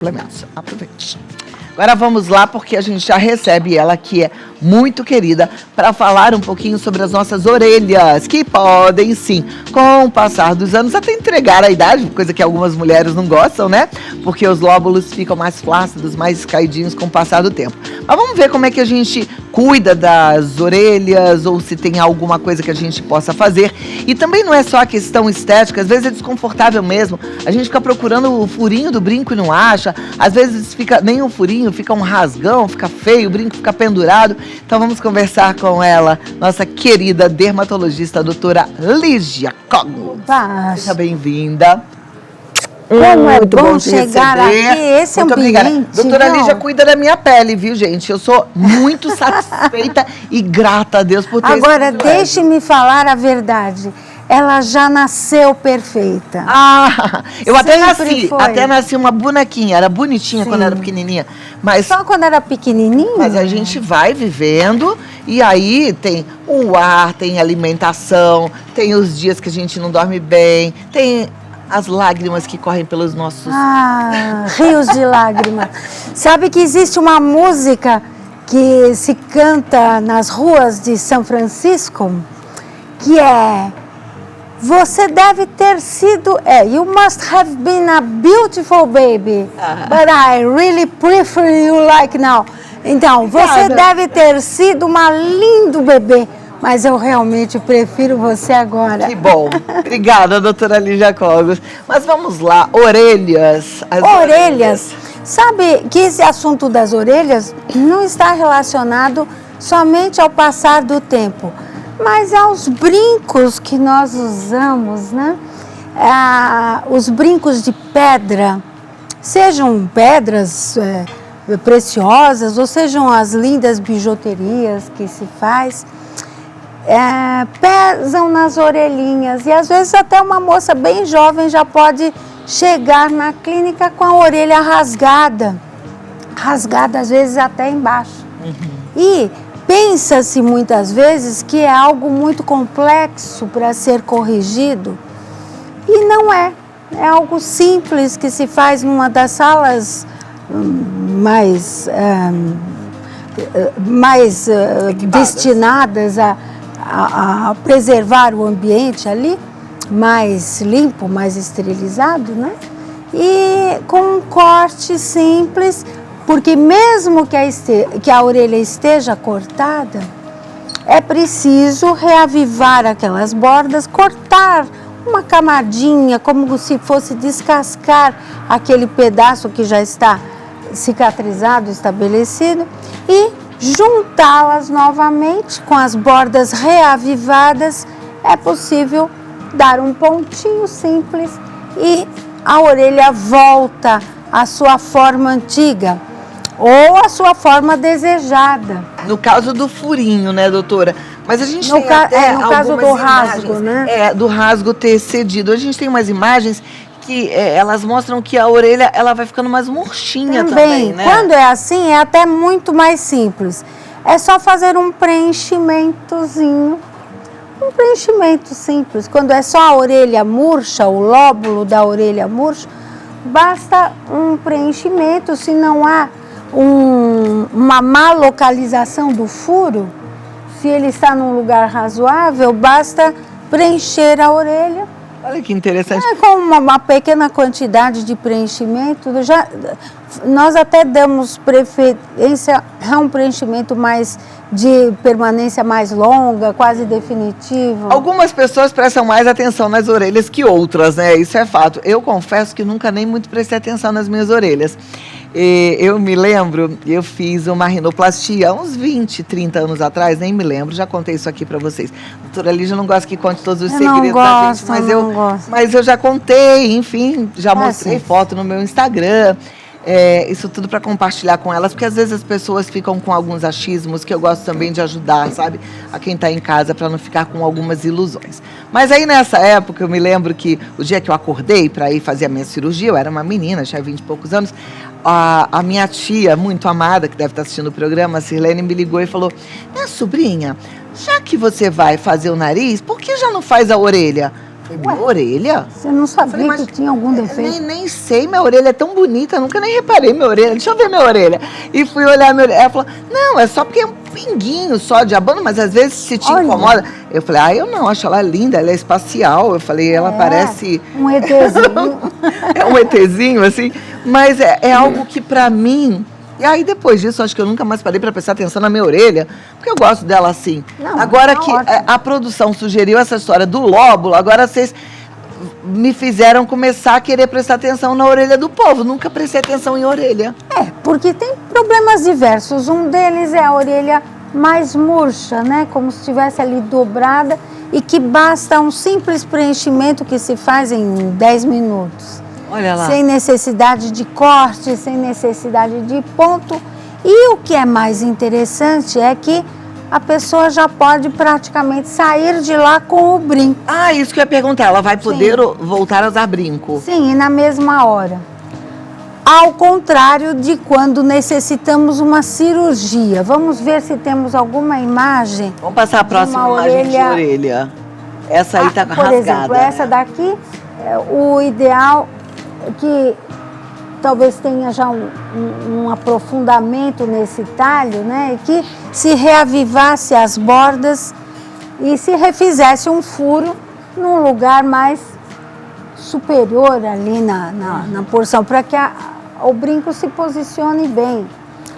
Complementos. Aproveite. Agora vamos lá, porque a gente já recebe ela, que é muito querida, para falar um pouquinho sobre as nossas orelhas, que podem sim, com o passar dos anos, até entregar a idade, coisa que algumas mulheres não gostam, né? Porque os lóbulos ficam mais flácidos, mais caidinhos com o passar do tempo. Mas vamos ver como é que a gente cuida das orelhas, ou se tem alguma coisa que a gente possa fazer. E também não é só a questão estética, às vezes é desconfortável mesmo. A gente fica procurando o furinho do brinco e não acha. Às vezes fica nem um furinho, fica um rasgão, fica feio, o brinco fica pendurado. Então vamos conversar com ela, nossa querida dermatologista, a doutora Lígia Cogos. Seja bem-vinda. Como é bom chegar aqui, esse muito ambiente. Obrigada. Doutora Lígia cuida da minha pele, viu, gente? Eu sou muito satisfeita e grata a Deus por ter Agora, deixe-me falar a verdade. Ela já nasceu perfeita. Ah, eu Sempre até nasci uma bonequinha, era bonitinha quando era pequenininha. Mas só quando era pequenininha? Mas a gente vai vivendo e aí tem o ar, tem a alimentação, tem os dias que a gente não dorme bem, tem as lágrimas que correm pelos nossos... Ah, rios de lágrimas. Sabe que existe uma música que se canta nas ruas de São Francisco, que é... Você deve ter sido... You must have been a beautiful baby, but I really prefer you like now. Então, você deve ter sido uma lindo bebê, mas eu realmente prefiro você agora. Que bom. Obrigada, doutora Lígia Cogos. Mas vamos lá, orelhas. Orelhas. Sabe que esse assunto das orelhas não está relacionado somente ao passar do tempo, mas aos brincos que nós usamos, né? Os brincos de pedra, sejam pedras preciosas, ou sejam as lindas bijuterias que se faz, pesam nas orelhinhas. E às vezes até uma moça bem jovem já pode chegar na clínica com a orelha rasgada às vezes até embaixo. E pensa-se muitas vezes que é algo muito complexo para ser corrigido e não é. É algo simples que se faz numa das salas mais destinadas a preservar o ambiente ali, mais limpo, mais esterilizado, né? E com um corte simples, porque mesmo que a orelha esteja cortada, é preciso reavivar aquelas bordas, cortar uma camadinha, como se fosse descascar aquele pedaço que já está cicatrizado, estabelecido, e juntá-las novamente com as bordas reavivadas. É possível dar um pontinho simples e a orelha volta à sua forma antiga ou à sua forma desejada. No caso do furinho, né, doutora? Mas a gente no tem até no caso do rasgo, imagens, né? Do rasgo ter cedido. A gente tem umas imagens que elas mostram que a orelha ela vai ficando mais murchinha também, né? Quando é assim, é até muito mais simples. É só fazer um preenchimentozinho. Um preenchimento simples. Quando é só a orelha murcha, o lóbulo da orelha murcha, basta um preenchimento. Se não há uma má localização do furo, se ele está num lugar razoável, basta preencher a orelha. Olha que interessante. Com uma pequena quantidade de preenchimento, nós até damos preferência a um preenchimento mais de permanência mais longa, quase definitivo. Algumas pessoas prestam mais atenção nas orelhas que outras, né? Isso é fato. Eu confesso que nunca nem muito prestei atenção nas minhas orelhas. Eu me lembro, eu fiz uma rinoplastia há uns 20, 30 anos atrás, nem me lembro, já contei isso aqui para vocês. A doutora Lígia não gosta que conte todos os segredos da gente, mas eu já contei, enfim, já mostrei foto no meu Instagram. Isso tudo para compartilhar com elas, porque às vezes as pessoas ficam com alguns achismos que eu gosto também de ajudar, sabe? A quem está em casa, para não ficar com algumas ilusões. Mas aí nessa época, eu me lembro que o dia que eu acordei para ir fazer a minha cirurgia, eu era uma menina, tinha 20 e poucos anos, a minha tia, muito amada, que deve estar assistindo o programa, a Sirlene, me ligou e falou: minha sobrinha, já que você vai fazer o nariz, por que já não faz a orelha? Foi minha orelha? Você não sabia Falei, que tinha algum defeito? Nem sei, minha orelha é tão bonita, nunca nem reparei minha orelha. Deixa eu ver minha orelha. E fui olhar minha orelha. Ela falou, não, é só porque é um pinguinho só de abano, mas às vezes se te incomoda. Eu falei, eu não, acho ela linda, ela é espacial. Eu falei, ela parece... um ETzinho. É um ETzinho, assim. Mas é algo que pra mim... E aí, depois disso, acho que eu nunca mais parei para prestar atenção na minha orelha, porque eu gosto dela assim. Não, agora tá que ótimo. a produção sugeriu essa história do lóbulo, agora vocês me fizeram começar a querer prestar atenção na orelha do povo. Nunca prestei atenção em orelha. Porque tem problemas diversos. Um deles é a orelha mais murcha, né? Como se estivesse ali dobrada e que basta um simples preenchimento que se faz em 10 minutos. Olha lá. Sem necessidade de corte, sem necessidade de ponto. E o que é mais interessante é que a pessoa já pode praticamente sair de lá com o brinco. Ah, isso que eu ia perguntar. Ela vai poder voltar a usar brinco? Sim, e na mesma hora. Ao contrário de quando necessitamos uma cirurgia. Vamos ver se temos alguma imagem. Vamos passar a próxima imagem de orelha. Essa aí tá rasgada. Por exemplo, essa daqui, o ideal é que talvez tenha já um aprofundamento nesse talho, né? E que se reavivasse as bordas e se refizesse um furo num lugar mais superior ali na porção, para que o brinco se posicione bem.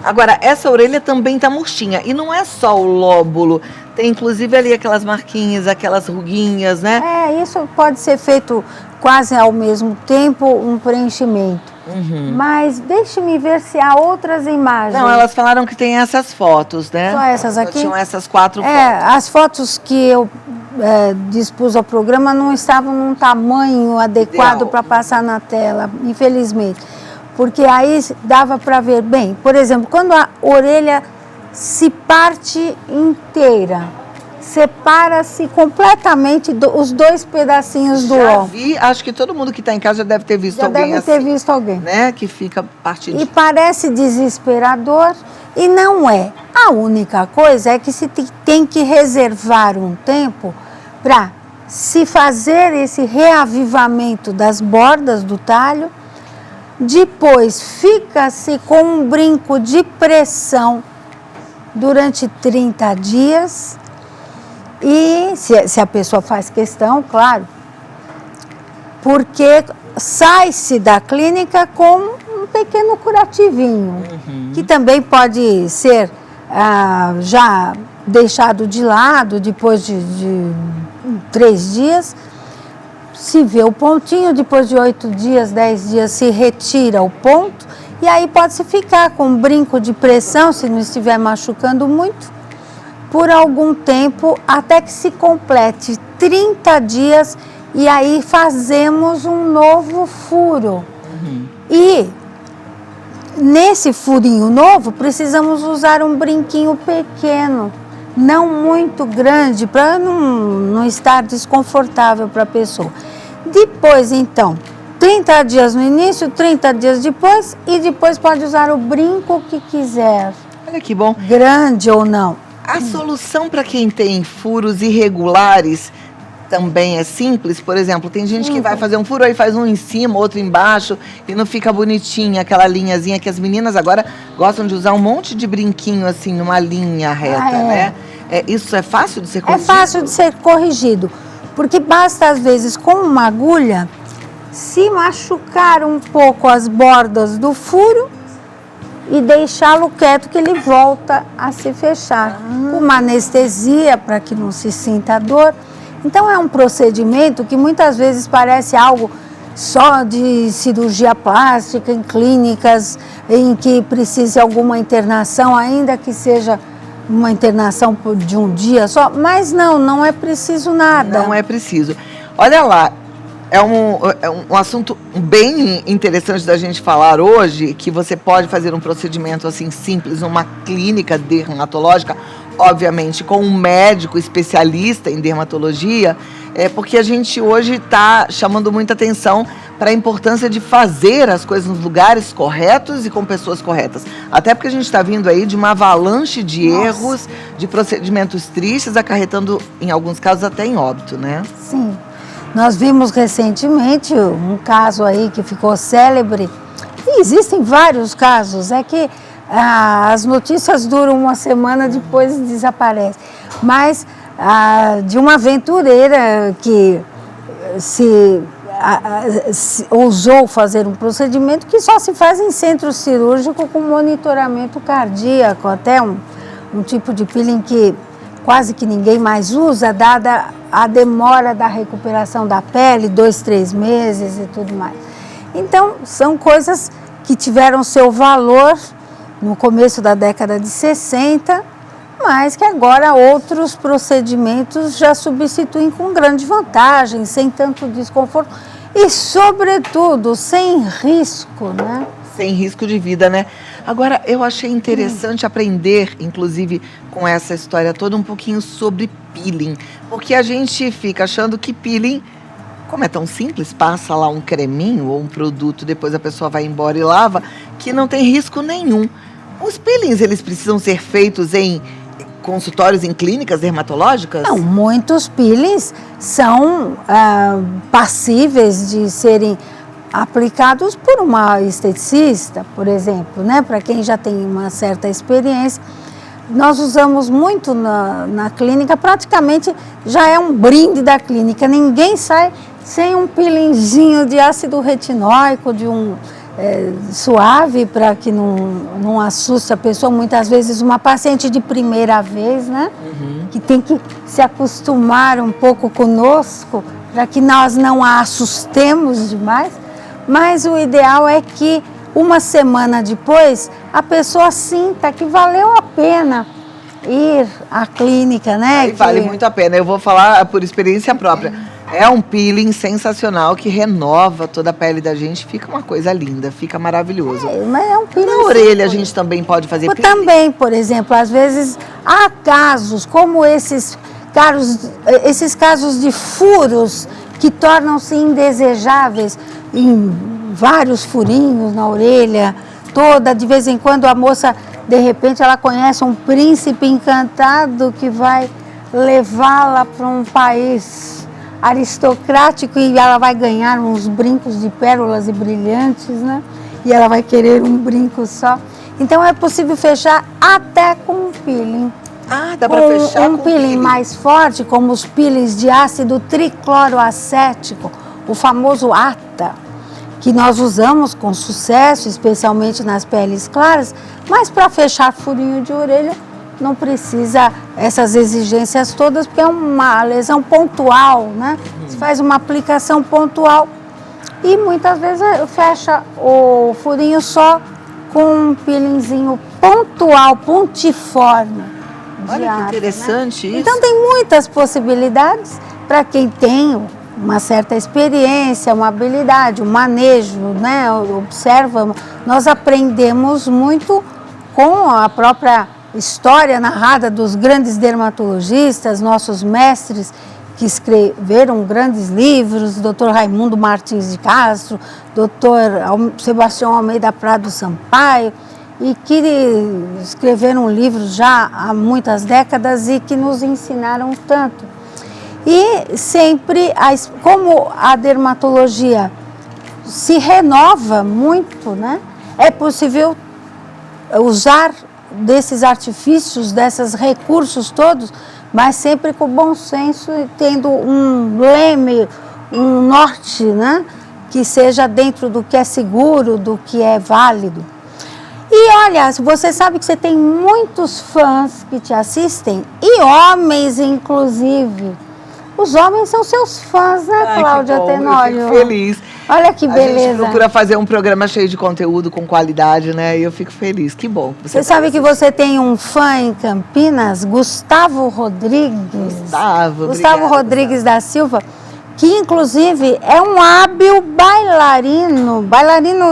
Agora, essa orelha também tá murchinha. E não é só o lóbulo. Tem inclusive ali aquelas marquinhas, aquelas ruguinhas, né? Isso pode ser feito quase ao mesmo tempo, um preenchimento. Mas deixe-me ver se há outras imagens. Não, elas falaram que tem essas fotos, né? Só essas aqui? Tinham essas 4 fotos. As fotos que eu dispus ao programa não estavam num tamanho adequado para passar na tela, infelizmente. Porque aí dava para ver bem. Por exemplo, quando a orelha se parte inteira, separa-se completamente os 2 pedacinhos do Já ó. vi, acho que todo mundo que está em casa já deve ter visto alguém assim. Já deve ter visto alguém. Né? Que fica partidinho. E parece desesperador e não é. A única coisa é que se tem que reservar um tempo para se fazer esse reavivamento das bordas do talho. Depois fica-se com um brinco de pressão durante 30 dias. E se a pessoa faz questão, claro, porque sai-se da clínica com um pequeno curativinho, que também pode ser já deixado de lado depois de 3 dias. Se vê o pontinho, depois de 8 dias, 10 dias, se retira o ponto. E aí pode-se ficar com um brinco de pressão, se não estiver machucando muito, por algum tempo, até que se complete 30 dias. E aí fazemos um novo furo. E nesse furinho novo, precisamos usar um brinquinho pequeno, não muito grande, para não estar desconfortável para a pessoa. Depois, então, 30 dias no início, 30 dias depois, e depois pode usar o brinco que quiser. Olha que bom. Grande ou não. A solução para quem tem furos irregulares também é simples? Por exemplo, tem gente que vai fazer um furo, aí faz um em cima, outro embaixo, e não fica bonitinha aquela linhazinha que as meninas agora gostam de usar um monte de brinquinho assim, numa linha reta, né? Isso é fácil de ser corrigido? É fácil de ser corrigido, porque basta às vezes com uma agulha se machucar um pouco as bordas do furo e deixá-lo quieto que ele volta a se fechar. Uma anestesia para que não se sinta dor. Então é um procedimento que muitas vezes parece algo só de cirurgia plástica em clínicas em que precise alguma internação, ainda que seja uma internação de um dia só, mas não é preciso nada. Não é preciso. Olha lá, é um assunto bem interessante da gente falar hoje, que você pode fazer um procedimento assim simples numa clínica dermatológica, obviamente com um médico especialista em dermatologia, porque a gente hoje está chamando muita atenção para a importância de fazer as coisas nos lugares corretos e com pessoas corretas. Até porque a gente está vindo aí de uma avalanche de erros, de procedimentos tristes, acarretando, em alguns casos, até em óbito, né? Sim. Nós vimos recentemente um caso aí que ficou célebre, e existem vários casos, é que as notícias duram uma semana, depois desaparecem, mas de uma aventureira que se ousou fazer um procedimento que só se faz em centro cirúrgico com monitoramento cardíaco, até um tipo de peeling que quase que ninguém mais usa, dada a demora da recuperação da pele, 2, 3 meses e tudo mais. Então, são coisas que tiveram seu valor no começo da década de 60, mas que agora outros procedimentos já substituem com grande vantagem, sem tanto desconforto e, sobretudo, sem risco, né? Sem risco de vida, né? Agora, eu achei interessante aprender, inclusive, com essa história toda, um pouquinho sobre peeling. Porque a gente fica achando que peeling, como é tão simples, passa lá um creminho ou um produto, depois a pessoa vai embora e lava, que não tem risco nenhum. Os peelings, eles precisam ser feitos em consultórios, em clínicas dermatológicas? Não, muitos peelings são passíveis de serem aplicados por uma esteticista, por exemplo, né? Para quem já tem uma certa experiência. Nós usamos muito na clínica, praticamente já é um brinde da clínica. Ninguém sai sem um peelingzinho de ácido retinóico, de um suave, para que não assuste a pessoa. Muitas vezes uma paciente de primeira vez, né? Que tem que se acostumar um pouco conosco, para que nós não a assustemos demais. Mas o ideal é que uma semana depois a pessoa sinta que valeu a pena ir à clínica, né? Vale muito a pena. Eu vou falar por experiência própria. É um peeling sensacional que renova toda a pele da gente. Fica uma coisa linda, fica maravilhoso. Mas é um peeling. Na orelha a gente também pode fazer peeling? Também, por exemplo, às vezes há casos como esses casos de furos que tornam-se indesejáveis, em vários furinhos na orelha toda. De vez em quando a moça, de repente, ela conhece um príncipe encantado que vai levá-la para um país aristocrático e ela vai ganhar uns brincos de pérolas e brilhantes, né? E ela vai querer um brinco só. Então é possível fechar até com um peeling. Dá para fechar com um peeling mais forte, como os peelings de ácido tricloroacético, o famoso ATA, que nós usamos com sucesso, especialmente nas peles claras, mas para fechar furinho de orelha não precisa essas exigências todas, porque é uma lesão pontual, né? Você faz uma aplicação pontual e muitas vezes fecha o furinho só com um peelingzinho pontual, pontiforme. Olha que interessante, né? Isso. Então tem muitas possibilidades para quem tem uma certa experiência, uma habilidade, um manejo, né? Observa, nós aprendemos muito com a própria história narrada dos grandes dermatologistas, nossos mestres que escreveram grandes livros, Dr. Raimundo Martins de Castro, Dr. Sebastião Almeida Prado Sampaio, e que escreveram livros já há muitas décadas e que nos ensinaram tanto. E sempre, como a dermatologia se renova muito, né? É possível usar desses artifícios, desses recursos todos, mas sempre com bom senso e tendo um leme, um norte, né? Que seja dentro do que é seguro, do que é válido. E olha, você sabe que você tem muitos fãs que te assistem, e homens inclusive. Os homens são seus fãs, né, Cláudia Tenório? Eu fico feliz. Olha que beleza. A gente procura fazer um programa cheio de conteúdo, com qualidade, né? E eu fico feliz. Que bom. Você sabe que você tem um fã em Campinas, Gustavo Rodrigues. Gustavo Rodrigues da Silva, que inclusive é um hábil bailarino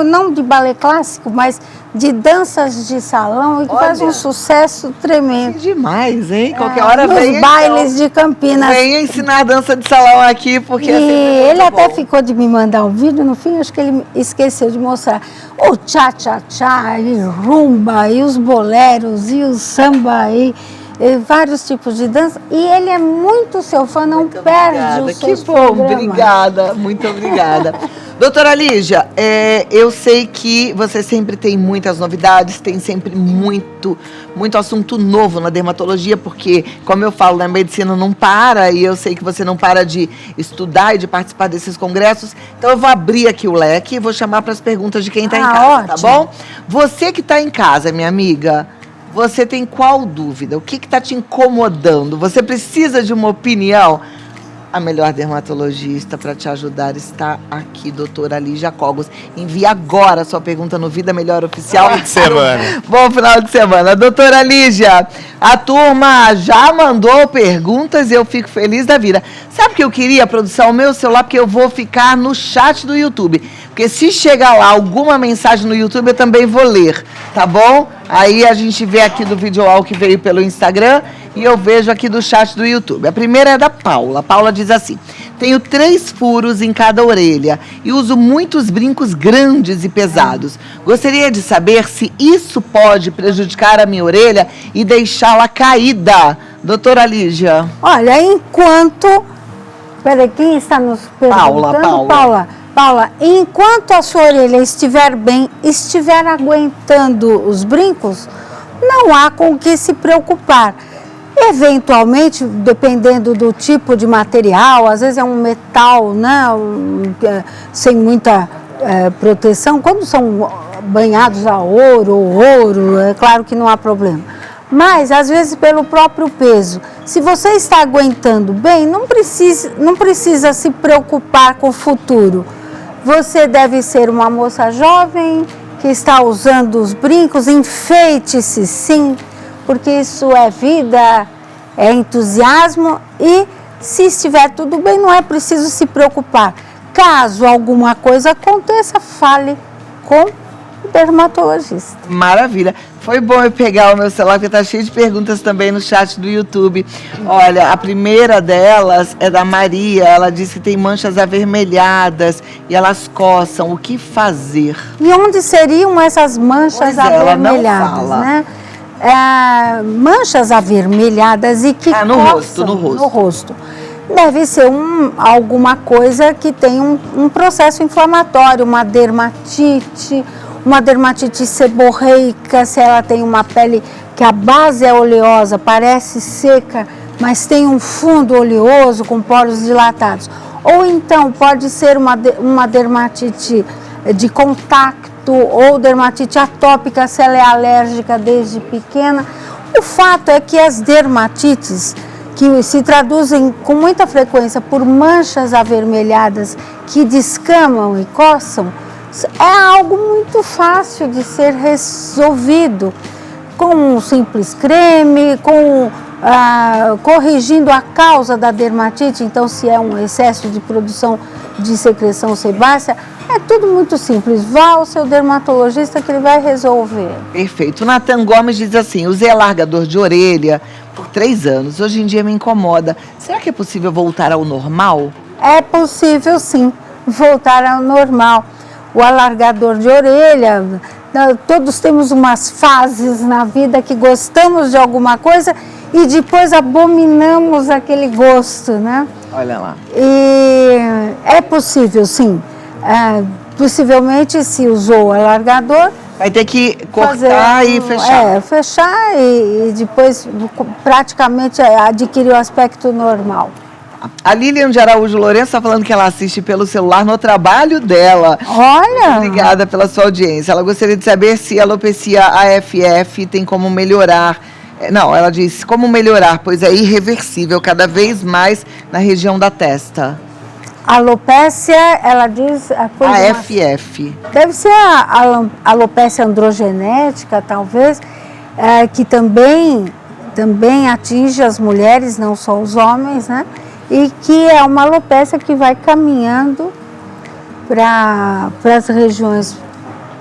não de balé clássico, mas de danças de salão, e que faz um sucesso tremendo. Que demais, hein? Qualquer hora vem. Nos bailes de Campinas. Venha ensinar dança de salão aqui, porque e ele até ficou de me mandar um vídeo, no fim acho que ele esqueceu de mostrar o tchá-tchá-tchá, e rumba, e os boleros, e o samba, e vários tipos de dança, e ele é muito seu fã, não Muito perde obrigada. os seus Que bom, programas. obrigada, muito obrigada. Doutora Lígia, eu sei que você sempre tem muitas novidades, tem sempre muito assunto novo na dermatologia, porque, como eu falo, a medicina não para, e eu sei que você não para de estudar e de participar desses congressos, então eu vou abrir aqui o leque e vou chamar para as perguntas de quem está em casa, tá bom? Você que está em casa, minha amiga, você tem qual dúvida? O que está te incomodando? Você precisa de uma opinião? A melhor dermatologista para te ajudar está aqui, doutora Lígia Cogos. Envie agora a sua pergunta no Vida Melhor Oficial. Bom final de semana. Bom final de semana. Doutora Lígia, a turma já mandou perguntas e eu fico feliz da vida. Sabe o que eu queria, produção? O meu celular, porque eu vou ficar no chat do YouTube. Porque se chegar lá alguma mensagem no YouTube, eu também vou ler, tá bom? Aí a gente vê aqui do vídeo que veio pelo Instagram e eu vejo aqui do chat do YouTube. A primeira é da Paula. A Paula diz assim: tenho 3 furos em cada orelha e uso muitos brincos grandes e pesados. Gostaria de saber se isso pode prejudicar a minha orelha e deixá-la caída. Doutora Lígia. Olha, enquanto... Peraí, quem está nos perguntando? Paula, enquanto a sua orelha estiver bem, estiver aguentando os brincos, não há com o que se preocupar. Eventualmente, dependendo do tipo de material, às vezes é um metal, né, sem muita proteção. Quando são banhados a ouro, é claro que não há problema. Mas, às vezes, pelo próprio peso. Se você está aguentando bem, não precisa se preocupar com o futuro. Você deve ser uma moça jovem que está usando os brincos, enfeite-se sim, porque isso é vida, é entusiasmo, e se estiver tudo bem, não é preciso se preocupar. Caso alguma coisa aconteça, fale com o dermatologista. Maravilha. Foi bom eu pegar o meu celular, porque está cheio de perguntas também no chat do YouTube. Olha, a primeira delas é da Maria. Ela disse que tem manchas avermelhadas e elas coçam. O que fazer? E onde seriam essas manchas avermelhadas, né? Manchas avermelhadas e que no coçam rosto. No rosto. Deve ser alguma coisa que tem um processo inflamatório, uma dermatite seborreica, se ela tem uma pele que a base é oleosa, parece seca, mas tem um fundo oleoso com poros dilatados. Ou então pode ser uma dermatite de contato ou dermatite atópica, se ela é alérgica desde pequena. O fato é que as dermatites, que se traduzem com muita frequência por manchas avermelhadas que descamam e coçam, é algo muito fácil de ser resolvido com um simples creme, corrigindo a causa da dermatite. Então, se é um excesso de produção de secreção sebácea, é tudo muito simples. Vá ao seu dermatologista que ele vai resolver. Perfeito. O Nathan Gomes diz assim: usei alargador de orelha por 3 anos. Hoje em dia me incomoda. Será que é possível voltar ao normal? É possível, sim, voltar ao normal. O alargador de orelha, todos temos umas fases na vida que gostamos de alguma coisa e depois abominamos aquele gosto, né? Olha lá. E é possível, sim. Possivelmente, se usou o alargador, vai ter que cortar e fechar. Fechar e depois praticamente adquirir o aspecto normal. A Lilian de Araújo Lourenço está falando que ela assiste pelo celular no trabalho dela. Olha! Muito obrigada pela sua audiência. Ela gostaria de saber se a alopecia AFF tem como melhorar. Não, ela diz como melhorar, pois é irreversível cada vez mais na região da testa. Alopecia, ela diz... AFF. Deve ser a alopecia androgenética, talvez, que também atinge as mulheres, não só os homens, né? E que é uma alopecia que vai caminhando para as regiões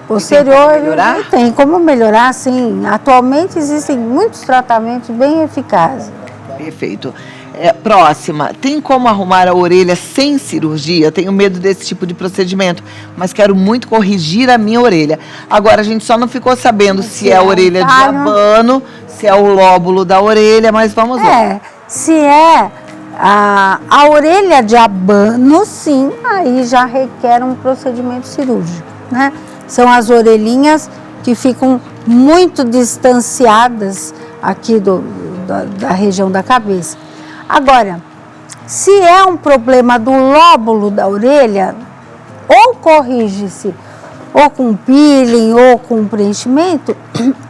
posteriores. Tem como melhorar, sim. Atualmente existem muitos tratamentos bem eficazes. Perfeito. Próxima, tem como arrumar a orelha sem cirurgia? Tenho medo desse tipo de procedimento, mas quero muito corrigir a minha orelha. Agora, a gente só não ficou sabendo se é a orelha de abano, se é o lóbulo da orelha, mas vamos lá. Se é a orelha de abano, sim, aí já requer um procedimento cirúrgico, né? São as orelhinhas que ficam muito distanciadas aqui da região da cabeça. Agora, se é um problema do lóbulo da orelha, ou corrige-se ou com peeling, ou com preenchimento,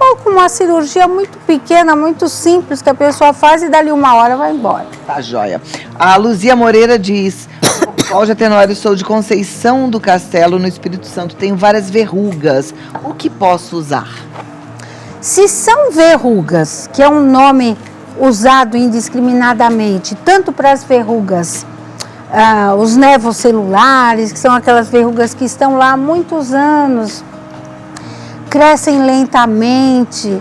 ou com uma cirurgia muito pequena, muito simples, que a pessoa faz e dali uma hora vai embora. Tá joia. A Luzia Moreira diz: Cláudia Tenório, sou de Conceição do Castelo, no Espírito Santo, tenho várias verrugas. O que posso usar? Se são verrugas, que é um nome usado indiscriminadamente, tanto para as verrugas, os nevocelulares, que são aquelas verrugas que estão lá há muitos anos, crescem lentamente,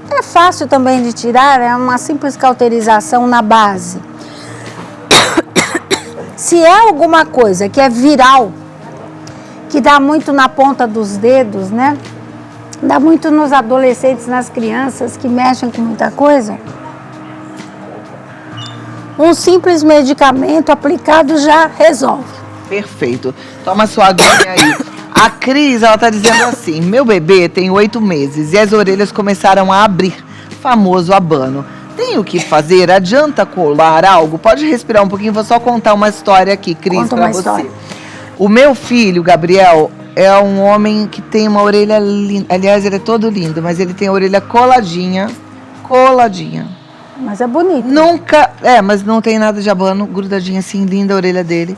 é fácil também de tirar, é uma simples cauterização na base. Se é alguma coisa que é viral, que dá muito na ponta dos dedos, né? Dá muito nos adolescentes, nas crianças que mexem com muita coisa. Um simples medicamento aplicado já resolve. Perfeito. Toma sua aguinha aí. A Cris, ela tá dizendo assim: meu bebê tem 8 meses e as orelhas começaram a abrir. Famoso abano. Tem o que fazer? Adianta colar algo? Pode respirar um pouquinho, vou só contar uma história aqui, Cris, pra você. História. O meu filho, Gabriel, é um homem que tem uma orelha linda. Aliás, ele é todo lindo, mas ele tem a orelha coladinha. Mas é bonito. Mas não tem nada de abano, grudadinha assim, linda a orelha dele.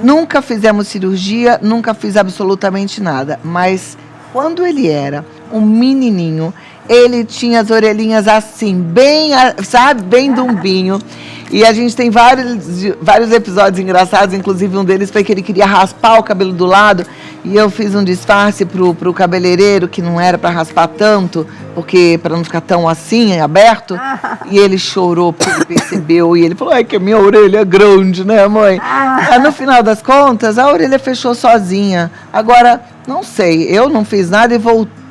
Nunca fizemos cirurgia, nunca fiz absolutamente nada. Mas quando ele era um menininho, ele tinha as orelhinhas assim, bem dumbinho. E a gente tem vários episódios engraçados, inclusive um deles foi que ele queria raspar o cabelo do lado, e eu fiz um disfarce pro cabeleireiro, que não era para raspar tanto, porque para não ficar tão assim, aberto, e ele chorou porque ele percebeu, e ele falou: que a minha orelha é grande, né, mãe? Aí, no final das contas, a orelha fechou sozinha. Agora, não sei, eu não fiz nada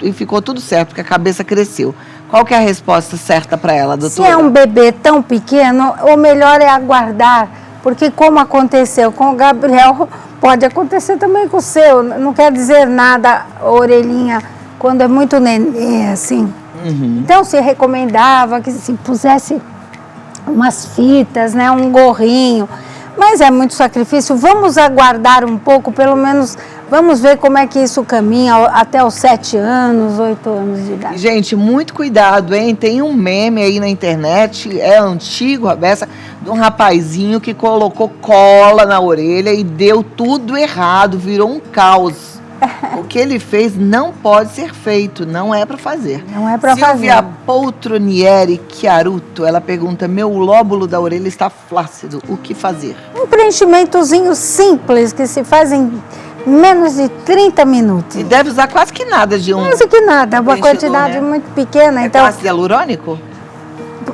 e ficou tudo certo, porque a cabeça cresceu. Qual que é a resposta certa para ela, doutora? Se é um bebê tão pequeno, o melhor é aguardar, porque como aconteceu com o Gabriel, pode acontecer também com o seu. Não quer dizer nada a orelhinha quando é muito nenê, assim. Uhum. Então, se recomendava que se pusesse umas fitas, né, um gorrinho. Mas é muito sacrifício. Vamos aguardar um pouco, pelo menos vamos ver como é que isso caminha até os 7 anos, 8 anos de idade. Gente, muito cuidado, hein? Tem um meme aí na internet, é antigo, a beça, de um rapazinho que colocou cola na orelha e deu tudo errado, virou um caos. O que ele fez não pode ser feito, não é para fazer. Não é para fazer. Silvia Poltronieri Chiaruto, ela pergunta: meu lóbulo da orelha está flácido, o que fazer? Um preenchimentozinho simples que se faz em menos de 30 minutos. E deve usar quase que nada de um... Quase que nada, uma quantidade, né, muito pequena. É então, ácido hialurônico?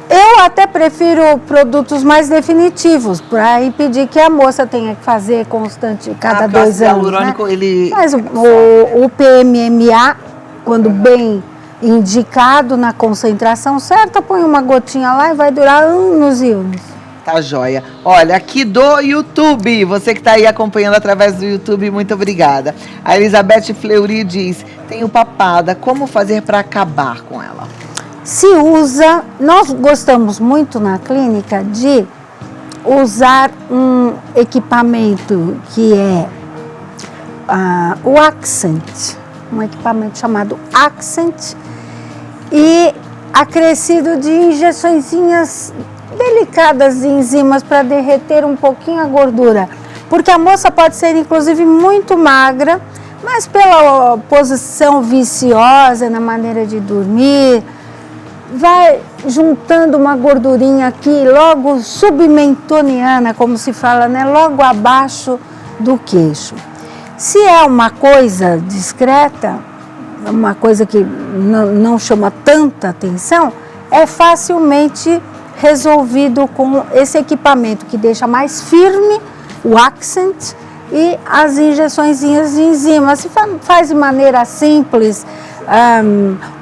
Eu até prefiro produtos mais definitivos, para impedir que a moça tenha que fazer constante, cada 2 anos. O hialurônico, né? Mas o PMMA, quando bem indicado na concentração certa, põe uma gotinha lá e vai durar anos e anos. Tá joia. Olha, aqui do YouTube, você que está aí acompanhando através do YouTube, muito obrigada. A Elizabeth Fleury diz: tenho papada, como fazer para acabar com ela? Se usa, nós gostamos muito na clínica de usar um equipamento que é o Accent, um equipamento chamado Accent, e acrescido de injeçõezinhas delicadas de enzimas para derreter um pouquinho a gordura, porque a moça pode ser inclusive muito magra, mas pela posição viciosa na maneira de dormir, vai juntando uma gordurinha aqui, logo submentoniana, como se fala, né? Logo abaixo do queixo. Se é uma coisa discreta, uma coisa que não chama tanta atenção, é facilmente resolvido com esse equipamento que deixa mais firme o accent e as injeçõezinhas de enzima. Se faz de maneira simples,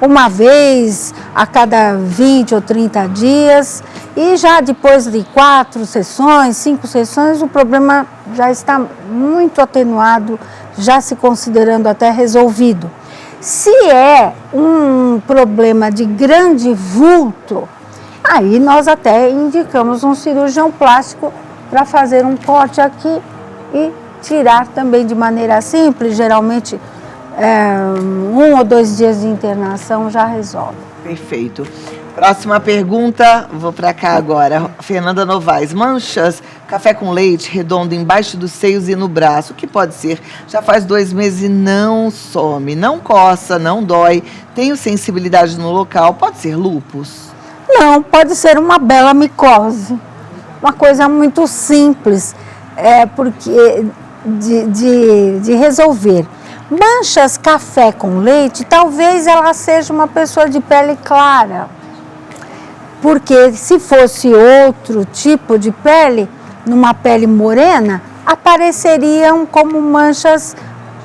uma vez a cada 20 ou 30 dias, e já depois de 4 sessões, 5 sessões, o problema já está muito atenuado, já se considerando até resolvido. Se é um problema de grande vulto, aí nós até indicamos um cirurgião plástico para fazer um corte aqui e tirar também de maneira simples, geralmente 1 ou 2 dias de internação já resolve. Perfeito. Próxima pergunta, vou para cá agora. Fernanda Novaes, manchas, café com leite redondo embaixo dos seios e no braço, o que pode ser? Já faz 2 meses e não some, não coça, não dói, tenho sensibilidade no local, pode ser lúpus? Não, pode ser uma bela micose, uma coisa muito simples, porque de resolver. Manchas café com leite, talvez ela seja uma pessoa de pele clara, porque se fosse outro tipo de pele, numa pele morena, apareceriam como manchas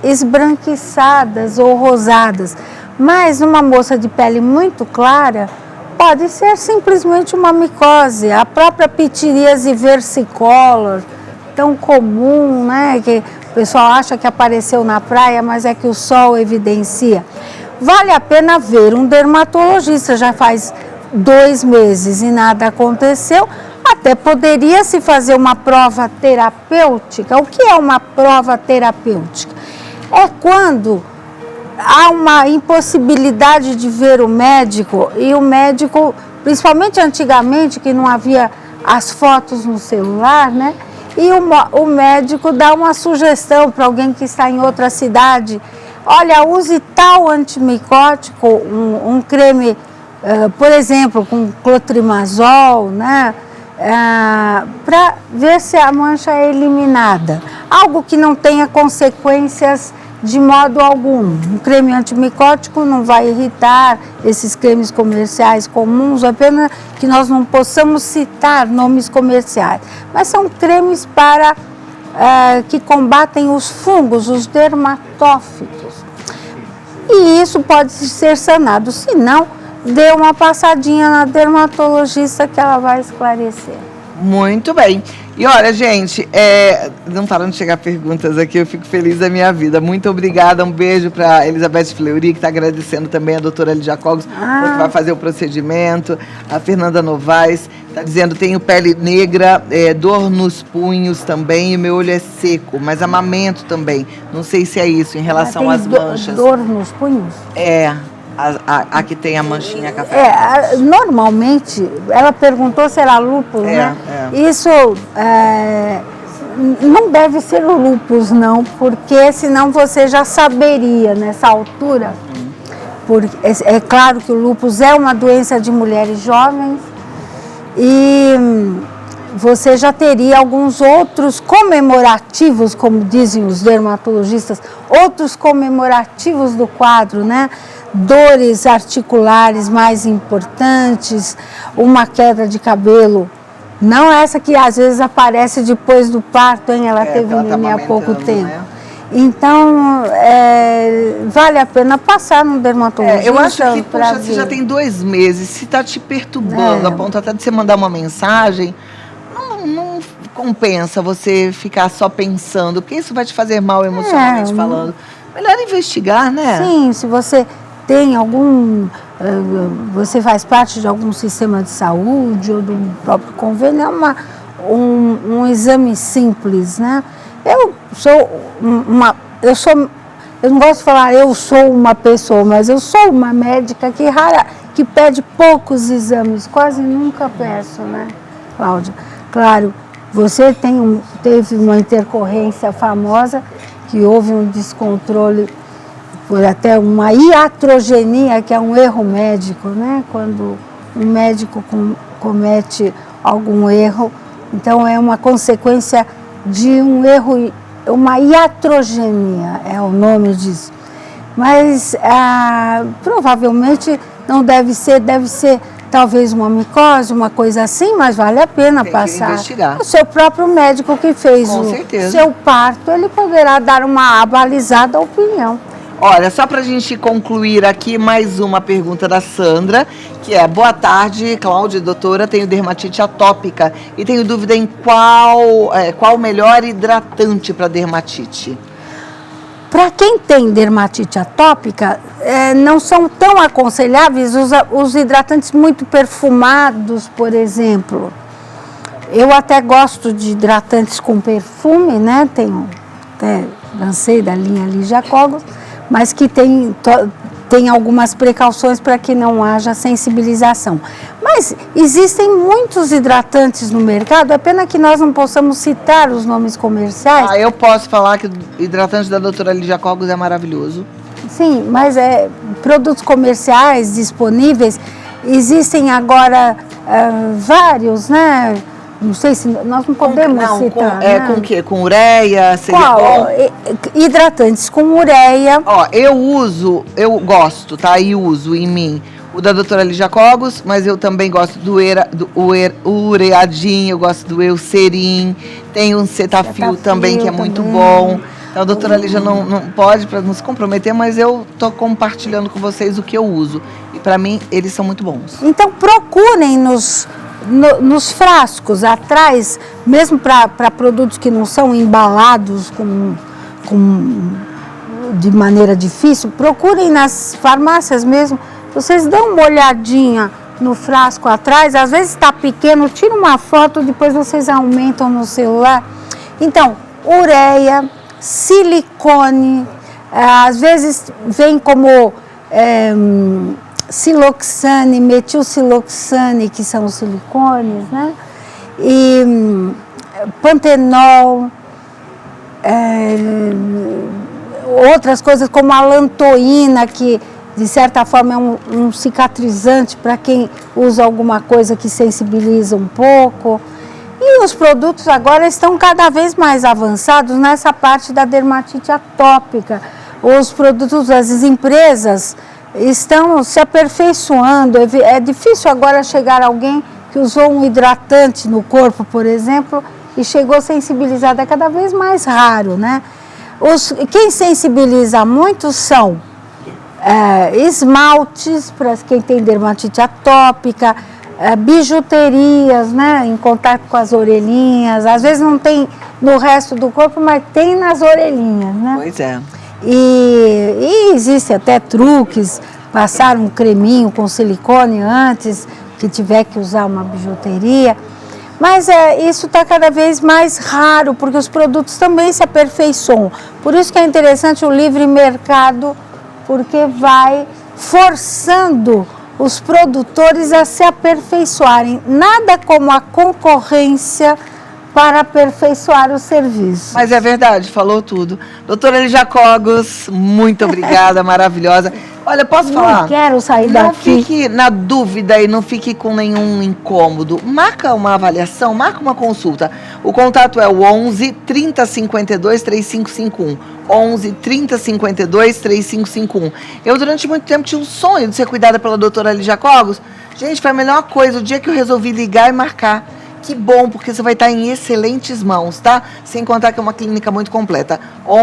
esbranquiçadas ou rosadas, mas numa moça de pele muito clara, pode ser simplesmente uma micose, a própria pitiríase versicolor, tão comum, né, que o pessoal acha que apareceu na praia, mas é que o sol evidencia. Vale a pena ver um dermatologista, já faz 2 meses e nada aconteceu, até poderia se fazer uma prova terapêutica. O que é uma prova terapêutica? É quando há uma impossibilidade de ver o médico e o médico, principalmente antigamente, que não havia as fotos no celular, né? E o médico dá uma sugestão para alguém que está em outra cidade. Olha, use tal antimicótico, um creme, por exemplo, com clotrimazol, né? Para ver se a mancha é eliminada. Algo que não tenha consequências de modo algum. Um creme antimicótico não vai irritar, esses cremes comerciais comuns, apenas que nós não possamos citar nomes comerciais. Mas são cremes para que combatem os fungos, os dermatófitos. E isso pode ser sanado. Se não, dê uma passadinha na dermatologista que ela vai esclarecer. Muito bem. E olha, gente, não param de chegar perguntas aqui, eu fico feliz da minha vida. Muito obrigada, um beijo para Elizabeth Fleury, que está agradecendo também a doutora Lídia Cogos, que vai fazer o procedimento. A Fernanda Novaes está dizendo, tenho pele negra, dor nos punhos também, e meu olho é seco, mas amamento também. Não sei se é isso, em relação às manchas. Dor nos punhos? A que tem a manchinha café. Normalmente, ela perguntou se era lúpus, né? Isso não deve ser o lúpus, não, porque senão você já saberia nessa altura. Porque é claro que o lúpus é uma doença de mulheres jovens e você já teria alguns outros comemorativos, como dizem os dermatologistas, outros comemorativos do quadro, né? Dores articulares mais importantes, uma queda de cabelo, não essa que às vezes aparece depois do parto, hein? Ela teve um neném há pouco tempo. Né? Então, vale a pena passar no dermatologista. Eu acho que, poxa, você já tem 2 meses, se está te perturbando, a ponto até de você mandar uma mensagem, não compensa você ficar só pensando, porque isso vai te fazer mal emocionalmente falando. Melhor investigar, né? Sim, se você tem você faz parte de algum sistema de saúde ou do próprio convênio, é um exame simples, né? Eu não gosto de falar eu sou uma pessoa, mas eu sou uma médica que pede poucos exames, quase nunca peço, né, Cláudia? Claro, você teve uma intercorrência famosa, que houve um descontrole por até uma iatrogenia, que é um erro médico, né? Quando um médico comete algum erro, então é uma consequência de um erro, uma iatrogenia é o nome disso. Mas provavelmente não deve ser talvez uma micose, uma coisa assim, mas vale a pena Tem que passar. investigar. O seu próprio médico que fez Com o certeza. seu parto, ele poderá dar uma abalizada opinião. Olha, só para a gente concluir aqui, mais uma pergunta da Sandra, que é: boa tarde, Cláudia, doutora, tenho dermatite atópica e tenho dúvida em qual o melhor hidratante para dermatite. Para quem tem dermatite atópica, não são tão aconselháveis os hidratantes muito perfumados, por exemplo. Eu até gosto de hidratantes com perfume, né? Até lancei da linha Ligia Cogos, mas que tem algumas precauções para que não haja sensibilização. Mas existem muitos hidratantes no mercado, é pena que nós não possamos citar os nomes comerciais. Eu posso falar que o hidratante da doutora Ligia Cogos é maravilhoso. Sim, mas produtos comerciais disponíveis, existem agora vários, né? Não sei se nós não podemos citar. Com o quê? Com ureia? Qual? Hidratantes com ureia. Ó, eu gosto, tá? E uso em mim o da doutora Ligia Cogos, mas eu também gosto do ureadinho, eu gosto do Eucerin, tem um Cetaphil também, que é muito bom. Então, a doutora Ligia não pode, para não se comprometer, mas eu tô compartilhando com vocês o que eu uso. E para mim, eles são muito bons. Então, procurem nos frascos atrás, mesmo para produtos que não são embalados de maneira difícil, procurem nas farmácias mesmo. Vocês dão uma olhadinha no frasco atrás, às vezes está pequeno, tira uma foto, depois vocês aumentam no celular. Então, ureia, silicone, às vezes vem como siloxane, metilsiloxane, que são os silicones, né? E pantenol, outras coisas como a lantoína, que de certa forma é um cicatrizante para quem usa alguma coisa que sensibiliza um pouco. E os produtos agora estão cada vez mais avançados nessa parte da dermatite atópica. Os produtos das empresas estão se aperfeiçoando. É difícil agora chegar alguém que usou um hidratante no corpo, por exemplo, e chegou sensibilizado. É cada vez mais raro, né? Quem sensibiliza muito são esmaltes, para quem tem dermatite atópica, bijuterias, né, em contato com as orelhinhas. Às vezes não tem no resto do corpo, mas tem nas orelhinhas, né? Pois é. E existe até truques, passar um creminho com silicone antes que tiver que usar uma bijuteria. Mas isso está cada vez mais raro, porque os produtos também se aperfeiçoam. Por isso que é interessante o livre mercado, porque vai forçando os produtores a se aperfeiçoarem. Nada como a concorrência para aperfeiçoar o serviço. Mas é verdade, falou tudo. Doutora Ligia Cogos, muito obrigada, maravilhosa. Olha, posso falar? Não quero sair daqui. Não fique na dúvida e não fique com nenhum incômodo. Marca uma avaliação, marca uma consulta. O contato é o 11 30 52 3551. 11 30 52 3551. Eu, durante muito tempo, tinha um sonho de ser cuidada pela doutora Ligia Cogos. Gente, foi a melhor coisa. O dia que eu resolvi ligar e marcar. Que bom, porque você vai estar em excelentes mãos, tá? Sem contar que é uma clínica muito completa. 11